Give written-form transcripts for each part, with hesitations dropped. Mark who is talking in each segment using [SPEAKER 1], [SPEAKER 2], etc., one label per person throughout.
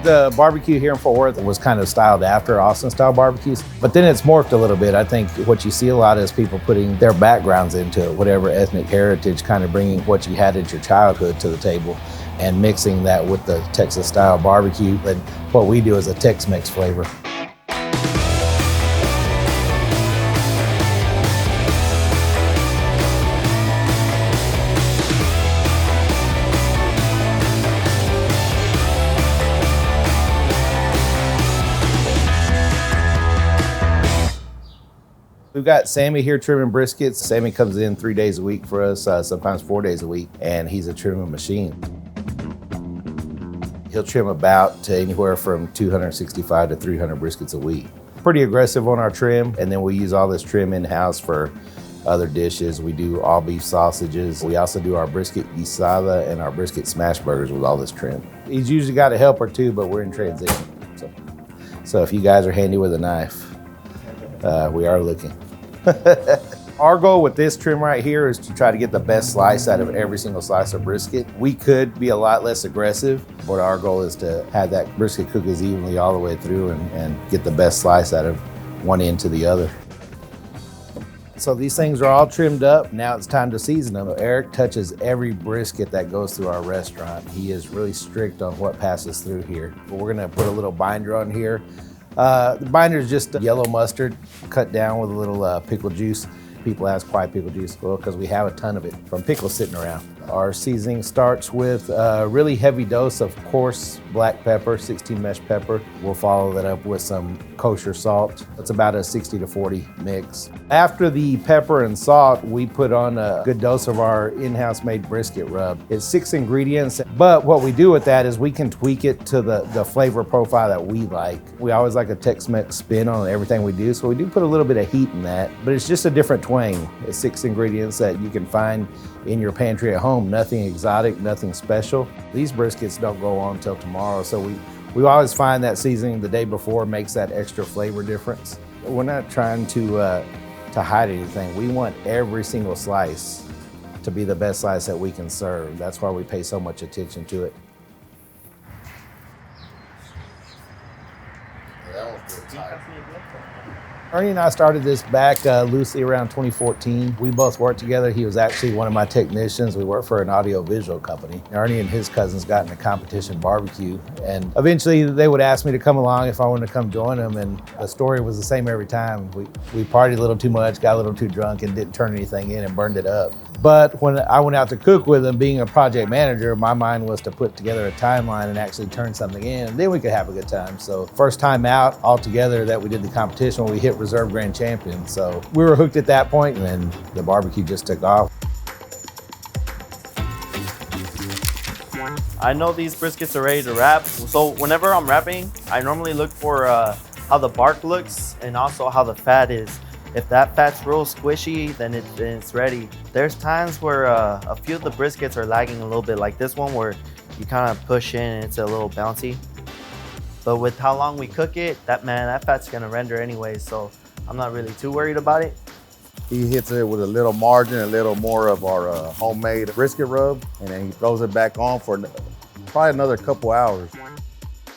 [SPEAKER 1] The barbecue here in Fort Worth was kind of styled after Austin style barbecues, but then it's morphed a little bit. I think what you see a lot is people putting their backgrounds into it, whatever ethnic heritage, kind of bringing what you had at your childhood to the table and mixing that with the Texas style barbecue. And what we do is a Tex-Mex flavor. We've got Sammy here trimming briskets. Sammy comes in 3 days a week for us, sometimes 4 days a week, and he's a trimming machine. He'll trim about anywhere from 265 to 300 briskets a week. Pretty aggressive on our trim, and then we use all this trim in-house for other dishes. We do all beef sausages. We also do our brisket guisada and our brisket smash burgers with all this trim. He's usually got a helper too, but we're in transition. So if you guys are handy with a knife, we are looking. Our goal with this trim right here is to try to get the best slice out of every single slice of brisket. We could be a lot less aggressive, but our goal is to have that brisket cook as evenly all the way through and get the best slice out of one end to the other. So these things are all trimmed up. Now it's time to season them. Eric touches every brisket that goes through our restaurant. He is really strict on what passes through here. But we're gonna put a little binder on here. The binder is just yellow mustard cut down with a little pickle juice. People ask why pickle juice? Well, because we have a ton of it from pickles sitting around. Our seasoning starts with a really heavy dose of coarse black pepper, 16 mesh pepper. We'll follow that up with some kosher salt. It's about a 60 to 40 mix. After the pepper and salt, we put on a good dose of our in-house made brisket rub. It's 6 ingredients, but what we do with that is we can tweak it to the flavor profile that we like. We always like a Tex-Mex spin on everything we do, so we do put a little bit of heat in that, but it's just a different twang. It's 6 ingredients that you can find in your pantry at home. Nothing exotic, nothing special. These briskets don't go on until tomorrow, so we always find that seasoning the day before makes that extra flavor difference. We're not trying to hide anything. We want every single slice to be the best slice that we can serve. That's why we pay so much attention to it. Ernie and I started this back loosely around 2014. We both worked together. He was actually one of my technicians. We worked for an audio-visual company. Ernie and his cousins got in a competition barbecue, and eventually they would ask me to come along if I wanted to come join them, and the story was the same every time. We partied a little too much, got a little too drunk, and didn't turn anything in and burned it up. But when I went out to cook with them, being a project manager, my mind was to put together a timeline and actually turn something in, and then we could have a good time. So first time out all together that we did the competition, we hit Reserve Grand Champion. So we were hooked at that point, and then the barbecue just took off.
[SPEAKER 2] I know these briskets are ready to wrap. So whenever I'm wrapping, I normally look for how the bark looks and also how the fat is. If that fat's real squishy, then it's ready. There's times where a few of the briskets are lagging a little bit, like this one where you kind of push in and it's a little bouncy. But with how long we cook it, that fat's gonna render anyway, so I'm not really too worried about it.
[SPEAKER 3] He hits it with a little margin, a little more of our homemade brisket rub, and then he throws it back on for probably another couple hours.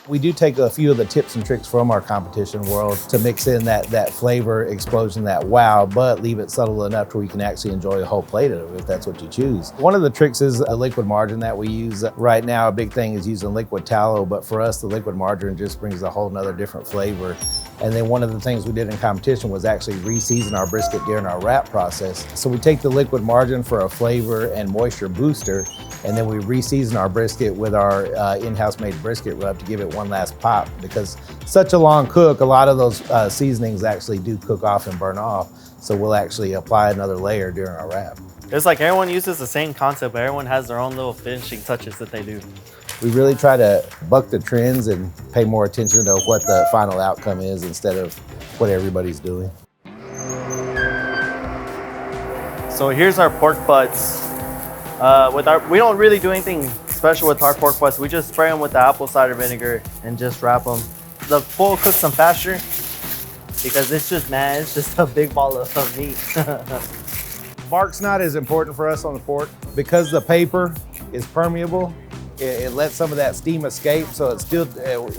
[SPEAKER 1] We do take a few of the tips and tricks from our competition world to mix in that flavor explosion, that wow, but leave it subtle enough where you can actually enjoy a whole plate of it if that's what you choose. One of the tricks is a liquid margarine that we use. Right now, a big thing is using liquid tallow, but for us, the liquid margarine just brings a whole nother different flavor. And then one of the things we did in competition was actually re-season our brisket during our wrap process. So we take the liquid margarine for a flavor and moisture booster, and then we re-season our brisket with our in-house made brisket rub to give it one last pop. Because such a long cook, a lot of those seasonings actually do cook off and burn off. So we'll actually apply another layer during our wrap.
[SPEAKER 2] It's like everyone uses the same concept, but everyone has their own little finishing touches that they do.
[SPEAKER 1] We really try to buck the trends and pay more attention to what the final outcome is instead of what everybody's doing.
[SPEAKER 2] So here's our pork butts. We don't really do anything special with our pork butts. We just spray them with the apple cider vinegar and just wrap them. The full cooks them faster because it's just a big ball of meat.
[SPEAKER 1] Bark's not as important for us on the pork because the paper is permeable. It lets some of that steam escape, so it's still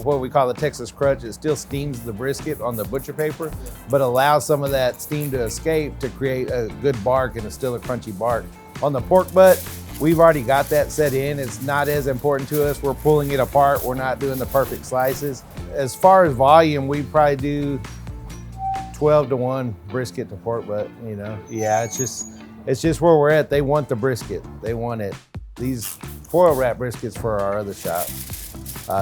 [SPEAKER 1] what we call the Texas crunch. It still steams the brisket on the butcher paper, but allows some of that steam to escape to create a good bark, and it's still a crunchy bark. On the pork butt, we've already got that set in. It's not as important to us. We're pulling it apart. We're not doing the perfect slices. As far as volume, we probably do 12-to-1 brisket to pork butt, you know. Yeah, it's just where we're at. They want the brisket. They want it. These foil wrap briskets for our other shop.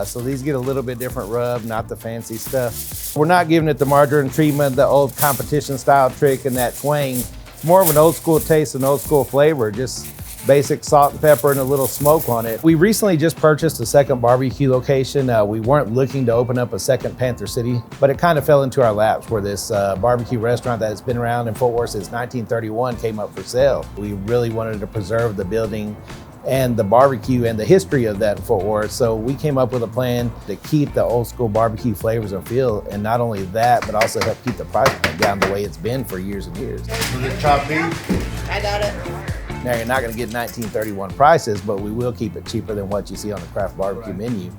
[SPEAKER 1] So these get a little bit different rub, not the fancy stuff. We're not giving it the margarine treatment, the old competition style trick and that twang. It's more of an old school taste and old school flavor, just basic salt and pepper and a little smoke on it. We recently just purchased a second barbecue location. We weren't looking to open up a second Panther City, but it kind of fell into our laps where this barbecue restaurant that has been around in Fort Worth since 1931 came up for sale. We really wanted to preserve the building and the barbecue and the history of that in Fort Worth. So we came up with a plan to keep the old school barbecue flavors and feel, and not only that, but also help keep the price point down the way it's been for years and years.
[SPEAKER 3] Chopped beef?
[SPEAKER 4] I got it.
[SPEAKER 1] Now you're not gonna get 1931 prices, but we will keep it cheaper than what you see on the craft barbecue menu.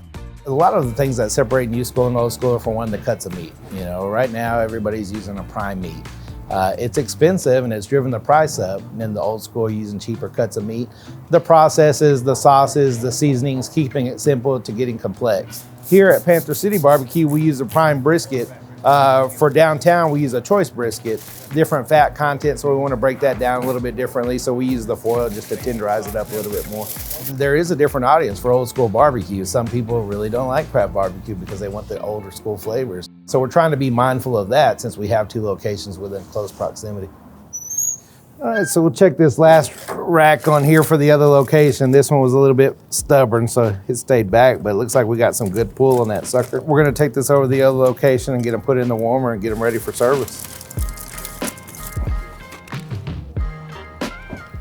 [SPEAKER 1] A lot of the things that separate new school and old school are, for one, the cuts of meat. You know, right now everybody's using a prime meat. It's expensive and it's driven the price up. And in the old school, using cheaper cuts of meat. The processes, the sauces, the seasonings, keeping it simple to getting complex. Here at Panther City BBQ, we use a prime brisket. For downtown, we use a choice brisket, different fat content, so we want to break that down a little bit differently. So we use the foil just to tenderize it up a little bit more. There is a different audience for old school barbecue. Some people really don't like craft barbecue because they want the older school flavors. So we're trying to be mindful of that since we have two locations within close proximity. All right, so we'll check this last rack on here for the other location. This one was a little bit stubborn, so it stayed back, but it looks like we got some good pull on that sucker. We're gonna take this over to the other location and get them put in the warmer and get them ready for service.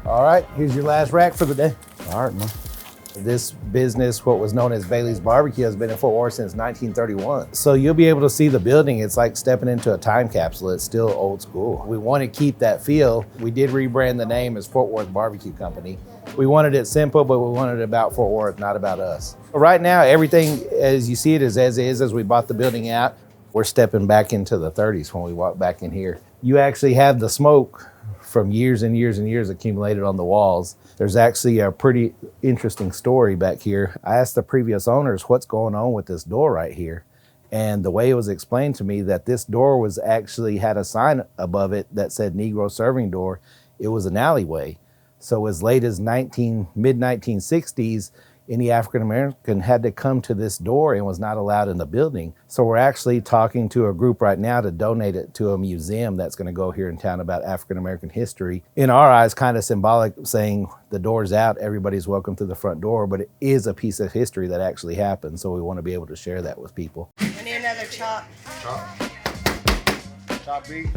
[SPEAKER 1] All right, here's your last rack for the day.
[SPEAKER 3] All right, man.
[SPEAKER 1] This business, what was known as Bailey's Barbecue, has been in Fort Worth since 1931. So you'll be able to see the building. It's like stepping into a time capsule. It's still old school. We want to keep that feel. We did rebrand the name as Fort Worth Barbecue Company. We wanted it simple, but we wanted it about Fort Worth, not about us. Right now, everything as you see it is as we bought the building out. We're stepping back into the 30s when we walk back in here. You actually have the smoke from years and years and years accumulated on the walls. There's actually a pretty interesting story back here. I asked the previous owners what's going on with this door right here. And the way it was explained to me that this door was actually had a sign above it that said Negro serving door. It was an alleyway. So as late as mid-1960s, any African-American had to come to this door and was not allowed in the building. So we're actually talking to a group right now to donate it to a museum that's gonna go here in town about African-American history. In our eyes, kind of symbolic, saying the door's out, everybody's welcome to the front door, but it is a piece of history that actually happened. So we wanna be able to share that with people.
[SPEAKER 4] I need another chop.
[SPEAKER 3] Chop beef?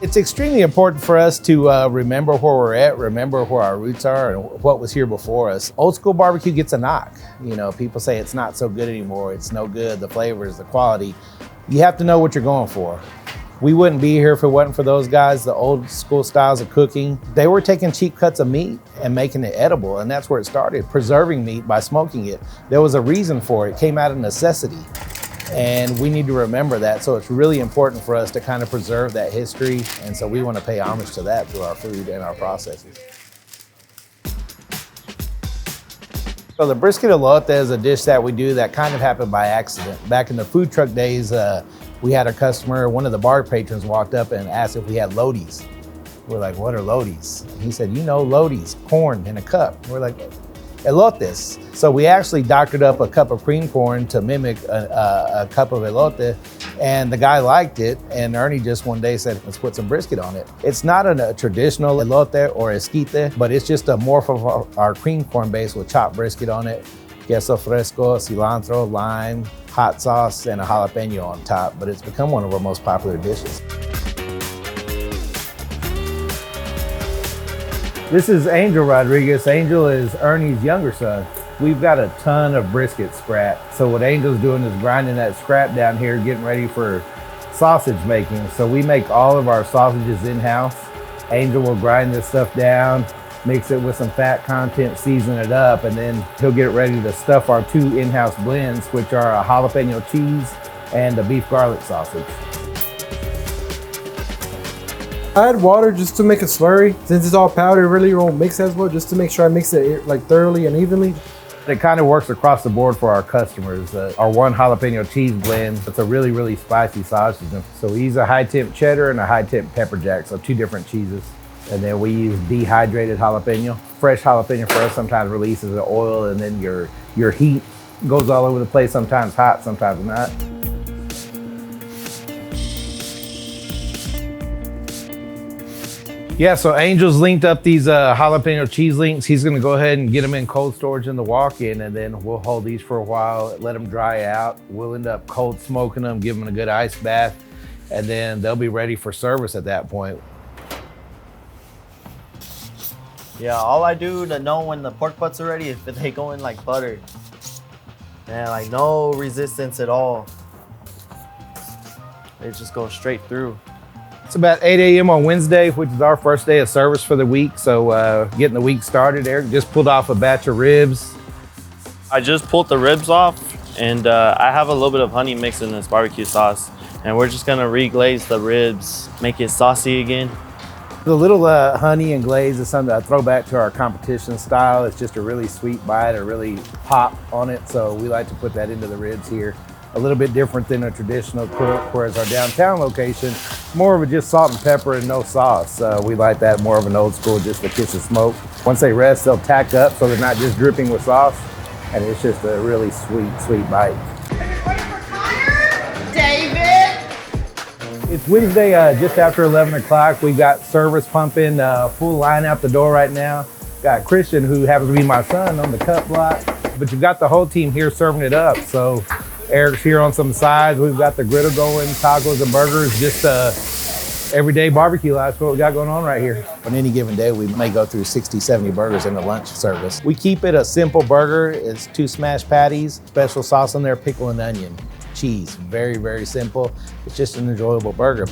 [SPEAKER 1] It's extremely important for us to remember where we're at, remember where our roots are and what was here before us. Old school barbecue gets a knock. You know, people say it's not so good anymore, it's no good, the flavors, the quality. You have to know what you're going for. We wouldn't be here if it wasn't for those guys, the old school styles of cooking. They were taking cheap cuts of meat and making it edible, and that's where it started, preserving meat by smoking it. There was a reason for it. It came out of necessity. And we need to remember that. So it's really important for us to kind of preserve that history. And so we want to pay homage to that through our food and our processes. So the brisket elote is a dish that we do that kind of happened by accident. Back in the food truck days, we had a customer, one of the bar patrons walked up and asked if we had loties. We're like, what are loties? He said, you know, loties, corn in a cup. We're like, elotes. So we actually doctored up a cup of cream corn to mimic a cup of elote, and the guy liked it, and Ernie just one day said, let's put some brisket on it. It's not a traditional elote or esquite, but it's just a morph of our cream corn base with chopped brisket on it, queso fresco, cilantro, lime, hot sauce, and a jalapeno on top, but it's become one of our most popular dishes. This is Angel Rodriguez. Angel is Ernie's younger son. We've got a ton of brisket scrap. So what Angel's doing is grinding that scrap down here, getting ready for sausage making. So we make all of our sausages in-house. Angel will grind this stuff down, mix it with some fat content, season it up, and then he'll get it ready to stuff our 2 in-house blends, which are a jalapeno cheese and a beef garlic sausage.
[SPEAKER 4] I add water just to make a slurry. Since it's all powder, it really won't mix as well, just to make sure I mix it like thoroughly and evenly.
[SPEAKER 1] It kind of works across the board for our customers. Our 1 jalapeno cheese blend, it's a really, really spicy sausage. So we use a high temp cheddar and a high temp pepper jack, so 2 different cheeses. And then we use dehydrated jalapeno. Fresh jalapeno for us sometimes releases the oil, and then your heat goes all over the place, sometimes hot, sometimes not. Yeah, so Angel's linked up these jalapeno cheese links. He's gonna go ahead and get them in cold storage in the walk-in, and then we'll hold these for a while, let them dry out. We'll end up cold smoking them, give them a good ice bath, and then they'll be ready for service at that point.
[SPEAKER 2] Yeah, all I do to know when the pork butts are ready is if they go in like butter. And like no resistance at all. They just go straight through.
[SPEAKER 1] It's about 8 a.m. on Wednesday, which is our first day of service for the week. So getting the week started. Eric just pulled off a batch of ribs.
[SPEAKER 2] I just pulled the ribs off, and I have a little bit of honey mixed in this barbecue sauce. And we're just gonna reglaze the ribs, make it saucy again.
[SPEAKER 1] The little honey and glaze is something I throw back to our competition style. It's just a really sweet bite, a really pop on it. So we like to put that into the ribs here. A little bit different than a traditional cook, whereas our downtown location, more of a just salt and pepper and no sauce. We like that more of an old school, just a kiss of smoke. Once they rest, they'll tack up so they're not just dripping with sauce. And it's just a really sweet, sweet bite. It's Wednesday, just after 11 o'clock. We've got service pumping, full line out the door right now. Got Christian, who happens to be my son, on the cut block. But you've got the whole team here serving it up. So Eric's here on some sides. We've got the griddle going, tacos and burgers, just everyday barbecue life. That's what we got going on right here. On any given day, we may go through 60, 70 burgers in the lunch service. We keep it a simple burger. It's 2 smashed patties, special sauce on there, pickle and onion, cheese. Very, very simple. It's just an enjoyable burger.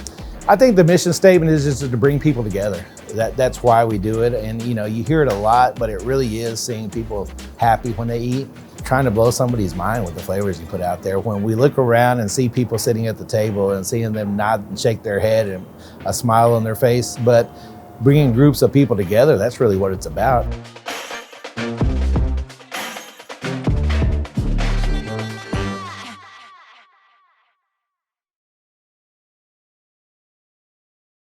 [SPEAKER 1] I think the mission statement is just to bring people together. That's why we do it. And you know, you hear it a lot, but it really is seeing people happy when they eat. Trying to blow somebody's mind with the flavors you put out there. When we look around and see people sitting at the table and seeing them nod and shake their head and a smile on their face, but bringing groups of people together, that's really what it's about.